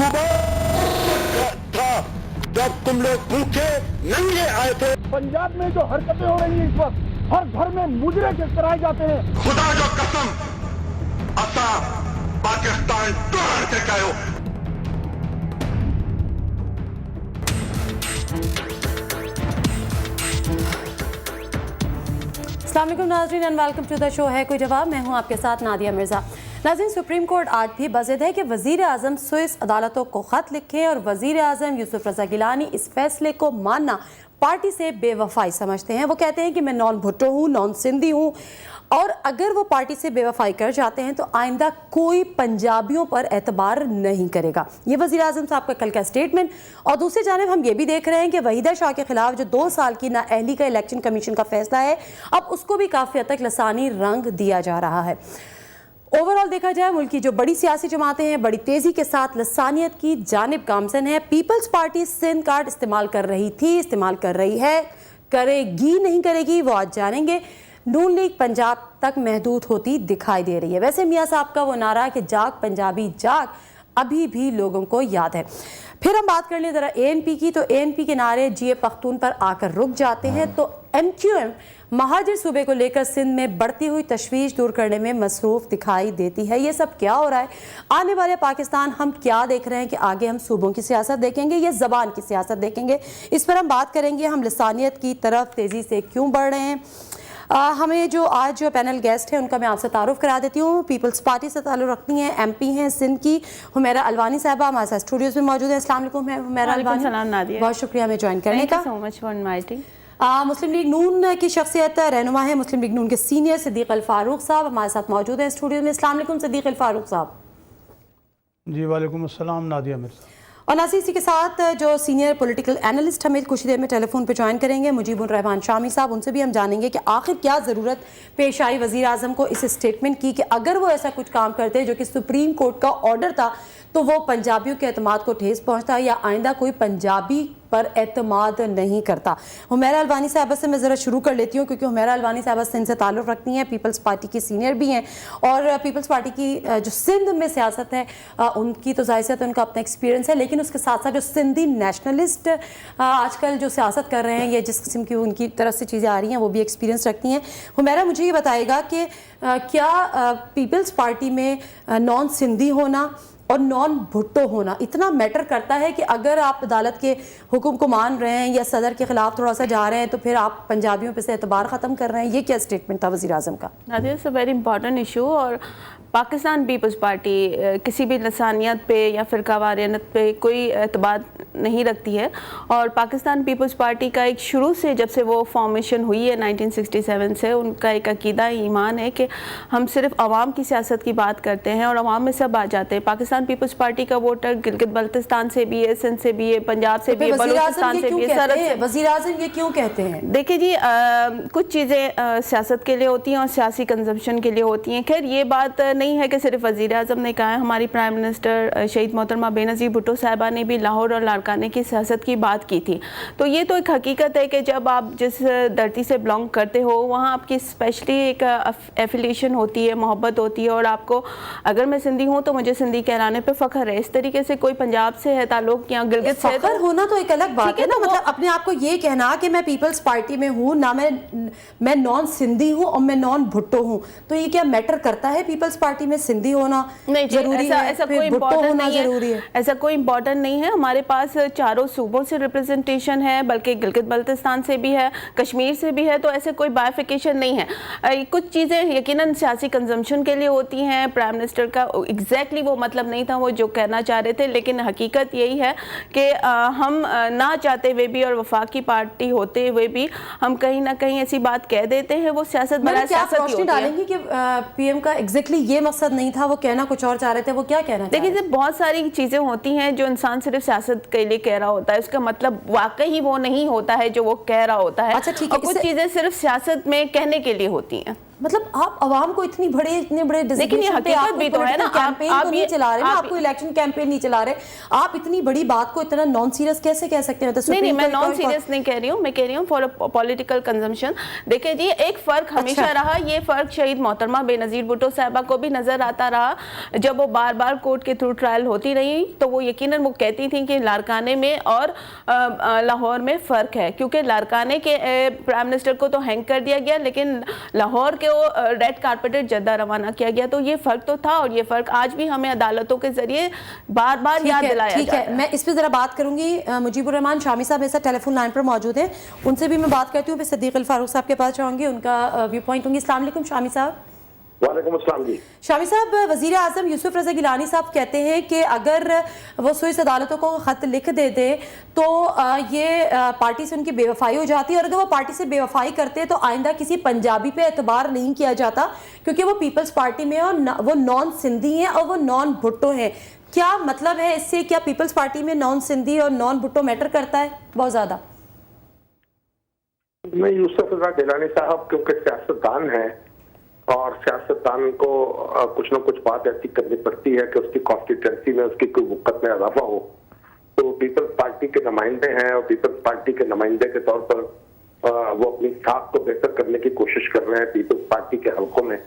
सुबह था जब तुम लोग भूखे नंगे आए थे। पंजाब में जो हरकतें हो रही हैं इस वक्त, हर घर में मुजरे कराए जाते हैं। खुदा जो कसम असा पाकिस्तान तोड़ के कहो। अस्सलाम वालेकुम नाज़रीन and welcome to the show है कोई जवाब। मैं हूं आपके साथ नादिया मिर्ज़ा। नाज़रीन, सुप्रीम कोर्ट आज भी बज़िद है कि वज़ीर आज़म स्विस अदालतों को ख़त लिखें और वज़ीर आज़म यूसुफ रज़ा गिलानी इस फैसले को मानना पार्टी से बेवफाई समझते हैं। वो कहते हैं कि मैं नॉन भुट्टो हूँ, नॉन सिंधी हूँ, और अगर वो पार्टी से बेवफाई कर जाते हैं तो आइंदा कोई पंजाबियों पर एतबार नहीं करेगा। ये वज़ीर आज़म साहब का कल का स्टेटमेंट। और दूसरी जानिब हम ये भी देख रहे हैं कि वहीदा शाह के खिलाफ जो 2 साल की नाअहली का इलेक्शन कमीशन का फैसला है, अब उसको भी काफ़ी हद तक लसानी रंग दिया जा रहा है। ओवरऑल देखा जाए मुल्क की जो बड़ी सियासी जमातें हैं बड़ी तेज़ी के साथ लसानियत की जानिब गामज़न है। पीपल्स पार्टी सिंध कार्ड इस्तेमाल कर रही थी, इस्तेमाल कर रही है, करेगी नहीं करेगी वो आज जानेंगे। नून लीग पंजाब तक महदूद होती दिखाई दे रही है। वैसे मियाँ साहब का वो नारा कि जाग पंजाबी जाग अभी भी लोगों को याद है। फिर हम बात कर लें ज़रा ANP की, तो ANP के नारे GA पख्तून पर आकर रुक जाते हैं। तो MQM महाजिर सूबे को लेकर सिंध में बढ़ती हुई तशवीश दूर करने में मसरूफ़ दिखाई देती है। ये सब क्या हो रहा है? आने वाले पाकिस्तान हम क्या देख रहे हैं कि आगे हम सूबों की सियासत देखेंगे या ज़बान की सियासत देखेंगे? इस पर हम बात करेंगे। हम लिसानियत की तरफ तेज़ी से क्यों बढ़ रहे हैं? हमें जो आज जो पैनल गेस्ट है उनका मैं आपसे तारुफ करा देती हूँ। पीपल्स पार्टी से ताल्लुक़ रखती हैं, MP हैं सिंध की, हुमैरा अलवानी साहबा हमारे साथ स्टूडियोज़ में मौजूद है। अस्सलाम वालेकुम हुमैरा अलवानी, बहुत शुक्रिया हमें ज्वाइन करने का। so much for inviting. Muslim League Noon की शख्सियत रहनुमा है मुस्लिम लीग नून के सीनियर सिद्दीक़ अल फारूक साहब हमारे साथ मौजूद हैं स्टूडियो में। अस्सलाम वालेकुम सिद्दीक़ अल फारूक साहब। जी वालेकुम अस्सलाम नादिया मिर्ज़ा। और नाज़रीन, इसी के साथ जो सीनियर पॉलिटिकल एनालिस्ट हमें कुछ देर में टेलीफोन पे ज्वाइन करेंगे, मुजीबुर रहमान शामी साहब, उनसे भी हम जानेंगे कि आखिर क्या ज़रूरत पेश आई वज़ीर आज़म को इस स्टेटमेंट की कि अगर वो ऐसा कुछ काम करते जो कि सुप्रीम कोर्ट का ऑर्डर था तो वो पंजाबियों के एतमाद को ठेस पहुँचता या आइंदा कोई पंजाबी पर एतमाद नहीं करता। हुमैरा अलवानी साहबा से मैं ज़रा शुरू कर लेती हूँ क्योंकि हुमैरा अलवानी साहबा सिंध से ताल्लुक़ रखती हैं, पीपल्स पार्टी की सीनियर भी हैं और पीपल्स पार्टी की जो सिंध में सियासत है उनकी तो ज़ाहिर से उनका अपना एक्सपीरियंस है, लेकिन उसके साथ साथ जो सिंधी नेशनलिस्ट आजकल जो सियासत कर रहे हैं या जिस किस्म की उनकी तरफ से चीज़ें आ रही हैं वो भी एक्सपीरियंस रखती हैं। हुमैरा, मुझे ये बताएगा कि क्या पीपल्स पार्टी में नॉन सिंधी होना और नॉन भुट्टो होना इतना मैटर करता है कि अगर आप अदालत के हुक्म को मान रहे हैं या सदर के खिलाफ थोड़ा सा जा रहे हैं तो फिर आप पंजाबियों पे से एतबार ख़त्म कर रहे हैं? ये क्या स्टेटमेंट था वज़ीर आज़म का? Nadia, it's a very important issue. और पाकिस्तान पीपल्स पार्टी किसी भी लसानियत पे या फ़िरका वारियत पे कोई एतबार नहीं रखती है। और पाकिस्तान पीपल्स पार्टी का एक शुरू से जब से वो फॉर्मेशन हुई है 1967 से, उनका एक अकीदा ईमान है कि हम सिर्फ आवाम की सियासत की बात करते हैं और आवाम में सब आ जाते हैं। पाकिस्तान पीपल्स पार्टी का वोटर गिलगित बल्तिस्तान से भी है, सिंध से भी है, पंजाब से भी है, बलूचिस्तान से भी है। वज़ीर आज़म ये क्यों कहते हैं? देखिए जी, कुछ चीज़ें सियासत के लिए होती हैं और सियासी कंजम्पशन के लिए होती हैं। खैर, ये बात नहीं है कि सिर्फ वज़ीर आज़म ने कहा है। हमारी प्राइम मिनिस्टर शहीद मोहतरमा बेनज़ीर भुट्टो साहिबा ने भी लाहौर और लाड़काने की सियासत की बात की थी। तो ये तो एक हकीकत है कि जब आप जिस धरती से बिलोंग करते हो वहाँ आपकी स्पेशली एक एफिलिएशन होती है, मोहब्बत होती है, और आपको अगर मैं सिंधी हूँ तो मुझे सिंधी कहलाने पे फ़ख्र है। इस तरीके से कोई पंजाब से है ताल्लुक़ या गिलगित से, फ़ख्र होना तो एक अलग बात है ना। मतलब अपने आप को ये कहना कि मैं पीपल्स पार्टी में हूँ ना, मैं नॉन सिंधी हूँ और मैं नॉन भुट्टो हूँ, तो ये क्या मैटर करता है? पीपल्स पार्टी में सिंधी होना नहीं जरूरी है, ऐसा कोई इम्पोर्टेंट नहीं है। ऐसा कोई इम्पोर्टेंट नहीं है। हमारे पास चारों सूबों से रिप्रेजेंटेशन है, बल्कि गिलगित बल्तिस्तान से भी है, कश्मीर से भी है, तो ऐसे कोई बाइफिकेशन नहीं है। कुछ चीज़ें यकीनन सियासी कंजम्पशन के लिए होती हैं। प्राइम मिनिस्टर का एग्जैक्टली वो मतलब नहीं था वो जो कहना चाह रहे थे, लेकिन हकीकत यही है कि हम ना चाहते हुए भी और वफाकी पार्टी होते हुए भी हम कहीं ना कहीं ऐसी बात कह देते हैं। वो सियासत बड़ा सियासत ही होती है। डालेंगे कि PM का एग्जैक्टली ये मकसद नहीं था, वो कहना कुछ और चाह रहे थे। वो क्या कहना? देखिए, बहुत सारी चीज़ें होती हैं जो इंसान सिर्फ सियासत के लिए कह रहा होता है, उसका मतलब वाकई वो नहीं होता है जो वो कह रहा होता है। अच्छा, ठीक है। और कुछ चीज़ें सिर्फ सियासत में कहने के लिए होती हैं। مطلب آپ عوام کو اتنے بڑے لیکن یہ حقیقت بھی تو ہے نا، کیمپین تو نہیں چلا رہے نا، آپ کو الیکشن کیمپین نہیں چلا رہے، آپ اتنی بڑی بات کو اتنا نان سیریس کیسے کہہ سکتے ہیں؟ نہیں میں نان سیریس نہیں کہہ رہی ہوں، میں کہہ رہی ہوں فار پولیٹیکل کنزمپشن. دیکھیں جی ایک فرق ہمیشہ رہا، یہ فرق شہید محترمہ بے نظیر بھٹو صاحبہ کو بھی نظر آتا رہا. جب وہ بار بار کورٹ کے تھرو ٹرائل ہوتی رہی تو وہ یقیناً وہ کہتی تھیں کہ لاڑکانے میں اور لاہور میں فرق ہے، کیونکہ لاڑکانے کے پرائم منسٹر کو تو ہینگ کر دیا گیا لیکن لاہور کے ریڈ کارپیٹڈ جدہ روانہ کیا گیا. تو یہ فرق تو تھا، اور یہ فرق آج بھی ہمیں عدالتوں کے ذریعے بار بار یاد دلایا جاتا ہے. میں اس پہ ذرا بات کروں گی. مجیب الرحمان شامی صاحب میرے ساتھ ٹیلی فون لائن پر موجود ہیں، ان سے بھی میں بات کرتی ہوں. پھر صدیق الفاروق صاحب کے پاس جاؤں گی، ان کا ویو پوائنٹ ہوں گی. السلام علیکم شامی صاحب. وعلیکم السلام جی. شامی صاحب، وزیر اعظم یوسف رضا گیلانی صاحب کہتے ہیں کہ اگر وہ سوئس عدالتوں کو خط لکھ دے دے تو یہ پارٹی سے ان کی بے وفائی ہو جاتی ہے، اور اگر وہ پارٹی سے بے وفائی کرتے تو آئندہ کسی پنجابی پہ اعتبار نہیں کیا جاتا کیونکہ وہ پیپلز پارٹی میں اور وہ نان سندھی ہیں اور وہ نان بھٹو ہیں. کیا مطلب ہے اس سے؟ کیا پیپلز پارٹی میں نان سندھی اور نان بھٹو میٹر کرتا ہے بہت زیادہ؟ میں یوسف رضا گیلانی صاحب کیونکہ سیاستدان ہیں اور سیاستدان کو کچھ نہ کچھ بات ایسی کرنی پڑتی ہے کہ اس کی کانسٹیٹوئنسی میں اس کی کوئی وقت میں اضافہ ہو، تو پیپلز پارٹی کے نمائندے ہیں اور پیپلز پارٹی کے نمائندے کے طور پر وہ اپنی ساکھ کو بہتر کرنے کی کوشش کر رہے ہیں پیپلز پارٹی کے حلقوں میں.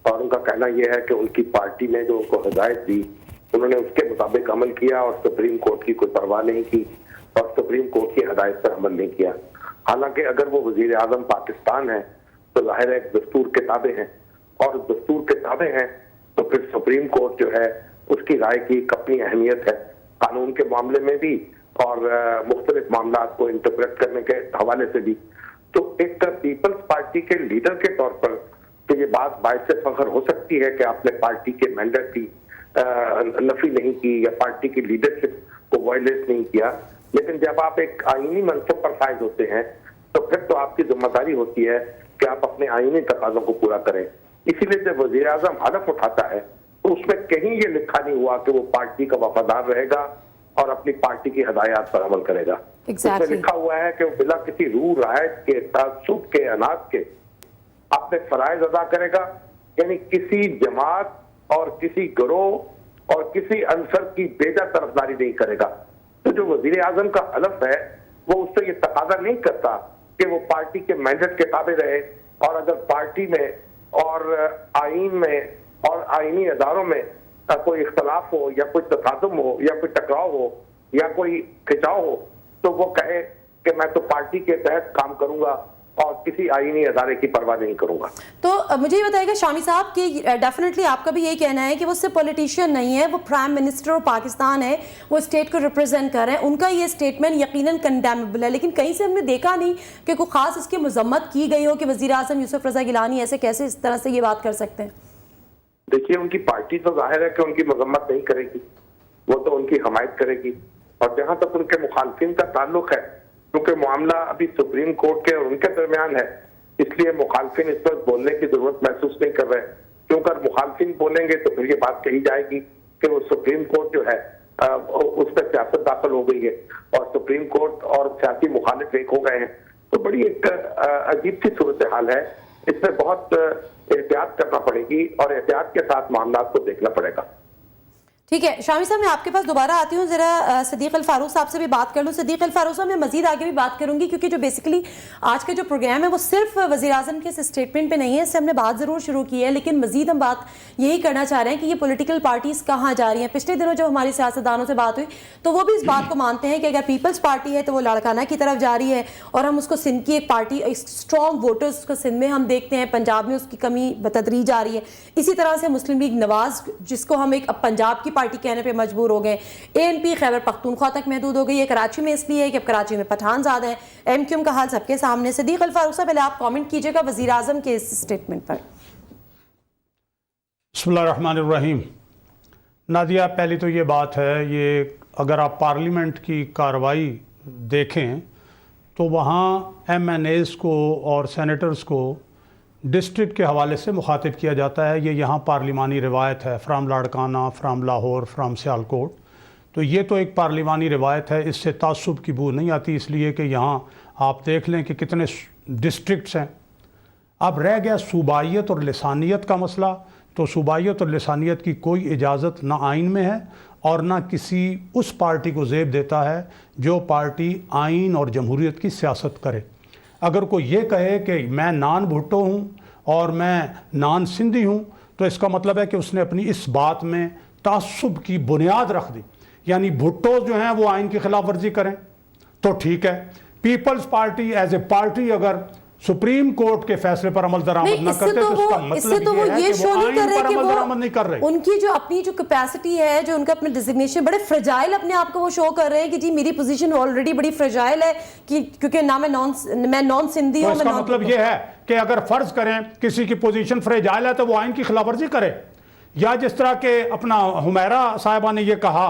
اور ان کا کہنا یہ ہے کہ ان کی پارٹی نے جو ان کو ہدایت دی انہوں نے اس کے مطابق عمل کیا اور سپریم کورٹ کی کوئی پرواہ نہیں کی اور سپریم کورٹ کی ہدایت پر عمل نہیں کیا. حالانکہ اگر وہ وزیر اعظم پاکستان ہے تو ظاہر ہے دستور کے تابع ہیں، اور دستور کے تابع ہیں تو پھر سپریم کورٹ جو ہے اس کی رائے کی ایک اپنی اہمیت ہے قانون کے معاملے میں بھی اور مختلف معاملات کو انٹرپریٹ کرنے کے حوالے سے بھی. تو ایک پیپلز پارٹی کے لیڈر کے طور پر تو یہ بات باعث فخر ہو سکتی ہے کہ آپ نے پارٹی کے مینڈیٹ کی نفی نہیں کی یا پارٹی کی لیڈرشپ کو وائلیٹ نہیں کیا، لیکن جب آپ ایک آئینی منصب پر فائز ہوتے ہیں تو پھر تو آپ کی ذمہ داری ہوتی ہے کہ آپ اپنے آئینی تقاضوں کو پورا کریں. اسی لیے جب وزیر اعظم حلف اٹھاتا ہے تو اس میں کہیں یہ لکھا نہیں ہوا کہ وہ پارٹی کا وفادار رہے گا اور اپنی پارٹی کی ہدایات پر عمل کرے گا. اس میں لکھا ہوا ہے کہ وہ بلا کسی روح رعایت کے تعصب کے اناج کے اپنے فرائض ادا کرے گا، یعنی کسی جماعت اور کسی گروہ اور کسی عنصر کی بیجا طرفداری نہیں کرے گا. تو جو وزیر اعظم کا حلف ہے وہ اس سے یہ تقاضا نہیں کرتا کہ وہ پارٹی کے مینڈیٹ کے تابع رہے، اور اگر پارٹی میں اور آئین میں اور آئینی اداروں میں کوئی اختلاف ہو یا کوئی تصادم ہو یا کوئی ٹکراؤ ہو یا کوئی کھچاؤ ہو تو وہ کہے کہ میں تو پارٹی کے تحت کام کروں گا اور کسی آئینی ادارے کی پرواہ نہیں کروں گا. تو مجھے یہ بتائیے گا شامی صاحب کہ ڈیفینیٹلی آپ کا بھی یہی کہنا ہے کہ وہ صرف پولیٹیشین نہیں ہے، وہ پرائم منسٹر اور پاکستان ہے، وہ اسٹیٹ کو ریپرزینٹ کر رہے ہیں، ان کا یہ اسٹیٹمنٹ یقیناً کنڈیمیبل ہے، لیکن کہیں سے ہم نے دیکھا نہیں کہ کوئی خاص اس کی مذمت کی گئی ہو کہ وزیر اعظم یوسف رضا گیلانی ایسے کیسے اس طرح سے یہ بات کر سکتے ہیں. دیکھیے ان کی پارٹی تو ظاہر ہے کہ ان کی مذمت نہیں کرے گی، وہ تو ان کی حمایت کرے گی. اور جہاں تک ان کے مخالفین کا تعلق ہے، کیونکہ معاملہ ابھی سپریم کورٹ کے اور ان کے درمیان ہے، اس لیے مخالفین اس وقت بولنے کی ضرورت محسوس نہیں کر رہے، کیونکہ مخالفین بولیں گے تو پھر یہ بات کہی جائے گی کہ وہ سپریم کورٹ جو ہے اس پہ سیاست داخل ہو گئی ہے اور سپریم کورٹ اور سیاسی مخالف ایک ہو گئے ہیں. تو بڑی ایک عجیب سی صورتحال ہے، اس میں بہت احتیاط کرنا پڑے گی اور احتیاط کے ساتھ معاملات کو دیکھنا پڑے گا. ٹھیک ہے شامی صاحب، میں آپ کے پاس دوبارہ آتی ہوں، ذرا صدیق الفاروق صاحب سے بھی بات کر لوں. صدیق الفاروق صاحب میں مزید آگے بھی بات کروں گی کیونکہ جو بیسیکلی آج کا جو پروگرام ہے وہ صرف وزیر اعظم کے اس اسٹیٹمنٹ پہ نہیں ہے، اس سے ہم نے بات ضرور شروع کی ہے، لیکن مزید ہم بات یہی کرنا چاہ رہے ہیں کہ یہ پولیٹیکل پارٹیز کہاں جا رہی ہیں. پچھلے دنوں جب ہماری سیاستدانوں سے بات ہوئی تو وہ بھی اس بات کو مانتے ہیں کہ اگر پیپلز پارٹی ہے تو وہ لاڑکانہ کی طرف جا رہی ہے، اور ہم اس کو سندھ کی ایک پارٹی اسٹرانگ ووٹرز کو سندھ میں ہم دیکھتے ہیں، پنجاب میں اس کی کمی بتدریج آ رہی ہے. اسی طرح سے مسلم لیگ نواز جس کو ہم ایک پنجاب کی پارٹی کہنے پہ مجبور ہو گئے، ANP خیبر پختونخوا تک محدود ہو گئی ہے. کراچی میں اس لیے ہے کہ اب کراچی میں پٹھان زیادہ ہیں. MQM کا حال سب کے سامنے. صدیق الفاروق صاحب پہلے آپ کامنٹ کیجئے گا وزیر اعظم کے اس اسٹیٹمنٹ پر. بسم اللہ الرحمن الرحیم. نادیہ، پہلی تو یہ بات ہے، یہ اگر آپ پارلیمنٹ کی کارروائی دیکھیں تو وہاں MNAs کو اور سینیٹرز کو ڈسٹرکٹ کے حوالے سے مخاطب کیا جاتا ہے. یہ یہاں پارلیمانی روایت ہے، from Larkana, from Lahore, from Sialkot. تو یہ تو ایک پارلیمانی روایت ہے، اس سے تعصب کی بو نہیں آتی، اس لیے کہ یہاں آپ دیکھ لیں کہ کتنے ڈسٹرکٹس ہیں. अब रह गया सूबाइयत और लसानियत का मसला। तो सूबाइयत और लसानियत की कोई इजाज़त ना आइन में है और ना किसी उस पार्टी को ज़ेब देता है जो पार्टी आइन और जमहूरियत की सियासत करे। अगर कोई ये कहे कि मैं नान भुट्टो हूँ और मैं नान सिंधी हूँ, तो इसका मतलब है कि उसने अपनी इस बात में तासुब की बुनियाद रख दी। यानी भुट्टो जो हैं वो आइन की खिलाफ वर्जी करें तो ठीक है, Peoples Party as a party अगर सुप्रीम कोर्ट के फैसले पर अमल दरामद न करते तो इसका मतलब ये शो नहीं कर रहे कि वो दरामद नहीं कर रहे। उनकी जो अपनी जो कैपेसिटी है, जो उनका अपने डिजिग्नेशन, बड़े फ्रेजाइल अपने आप को वो शो कर रहे हैं कि जी मेरी पोजीशन ऑलरेडी बड़ी फ्रेजाइल है कि क्योंकि ना मैं नॉन सिंधी हूं। इसका मतलब ये है कि अगर फर्ज करें किसी की पोजीशन फ्रेजाइल है तो वो आइन की खिलाफवर्जी करे, या जिस तरह के अपना हुमैरा साहिबा ने ये कहा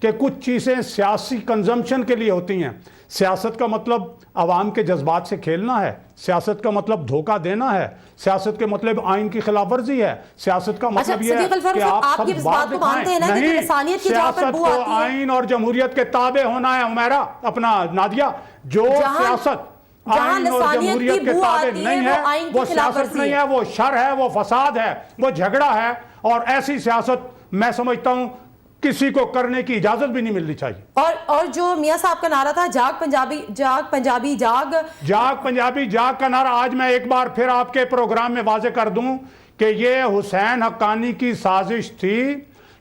कि कुछ चीज़ें सियासी कंजम्पशन के लिए होती हैं। सियासत का मतलब आवाम के जज्बात से खेलना है, सियासत का मतलब धोखा देना है, सियासत के मतलब आइन की खिलाफ वर्जी है, सियासत का मतलब ये है कि आप सब बात दिखाएं। नहीं, सियासत को आइन और जमहूरियत के ताबे होना है। हुमैरा अपना नादिया, जो सियासत आइन और जमहूरियत के ताबे नहीं है वो सियासत नहीं है, वो शर है, वो फसाद है, वो झगड़ा है। और ऐसी सियासत मैं समझता हूं किसी को करने की इजाजत भी नहीं मिलनी चाहिए। और जो मियां साहब का नारा था जाग पंजाबी जाग का नारा आज मैं एक बार फिर आपके प्रोग्राम में वाजे कर दूं कि ये हुसैन हक्कानी की साजिश थी।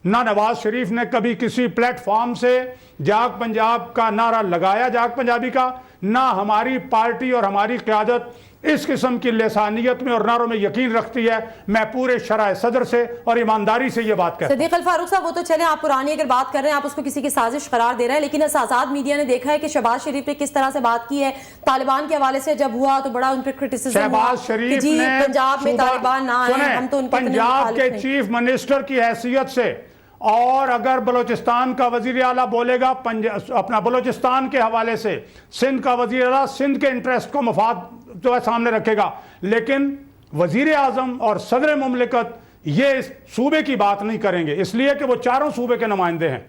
ना नवाज शरीफ ने कभी किसी प्लेटफॉर्म से जाग पंजाब का नारा लगाया, जाग पंजाबी का, ना हमारी पार्टी और हमारी क़यादत इस किस्म की लसानियत में और नारों में यकीन रखती है। मैं पूरे शराय सदर से और ईमानदारी से ये बात कहता हूं। सदीक अल फारूक साहब, वो तो चले आप पुरानी अगर बात कर रहे हैं, आप उसको किसी की साजिश करार दे रहे हैं, लेकिन आजाद मीडिया ने देखा है कि शहबाज शरीफ ने किस तरह से बात की है तालिबान के हवाले से। जब हुआ तो बड़ा उन पर क्रिटिसिज्म हुआ शहबाज शरीफ जी ने पंजाब में तालिबान ना आए, हम तो उनके पंजाब के चीफ मिनिस्टर की हैसियत से, और अगर बलोचिस्तान का वजीर आला बोलेगा अपना बलोचिस्तान के हवाले से, सिंध का वजीर आला सिंध के इंटरेस्ट को मफाद जो है सामने रखेगा, लेकिन वजीर आजम और सदर मुमलिकत ये सूबे की बात नहीं करेंगे, इसलिए कि वो चारों सूबे के नुमाइंदे हैं।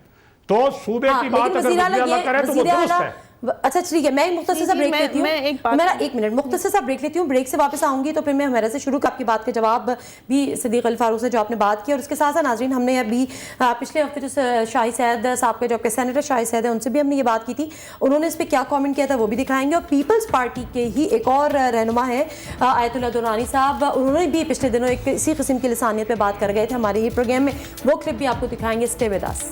तो सूबे की बात अगर वजीर आला करे तो वो दुरुस्त है। अच्छा ठीक है, मैं मुख्तसर सा ब्रेक लेती हूँ, मेरा एक मिनट मुख्तसर सा ब्रेक लेती हूँ, ब्रेक से वापस आऊंगी तो फिर मैं हमारे से शुरू आपकी बात के जवाब भी सदीक अल फारूक से जो आपने बात की, और उसके साथ साथ नाजरीन हमने अभी पिछले हफ्ते जो शाही सैयद साहब के जो आपके सेनेटर शाही सैयद है उनसे भी हमने ये बात की थी, उन्होंने इस पर क्या कॉमेंट किया था वो भी दिखाएंगे। और पीपल्स पार्टी के ही एक और रहनुमा है आयतुल्लाह दुरानी साहब, उन्होंने भी पिछले दिनों एक इसी किस्म की लसानियत पर बात कर गए थे हमारे ही प्रोग्राम में, वो क्लिप भी आपको दिखाएंगे। Stay with us.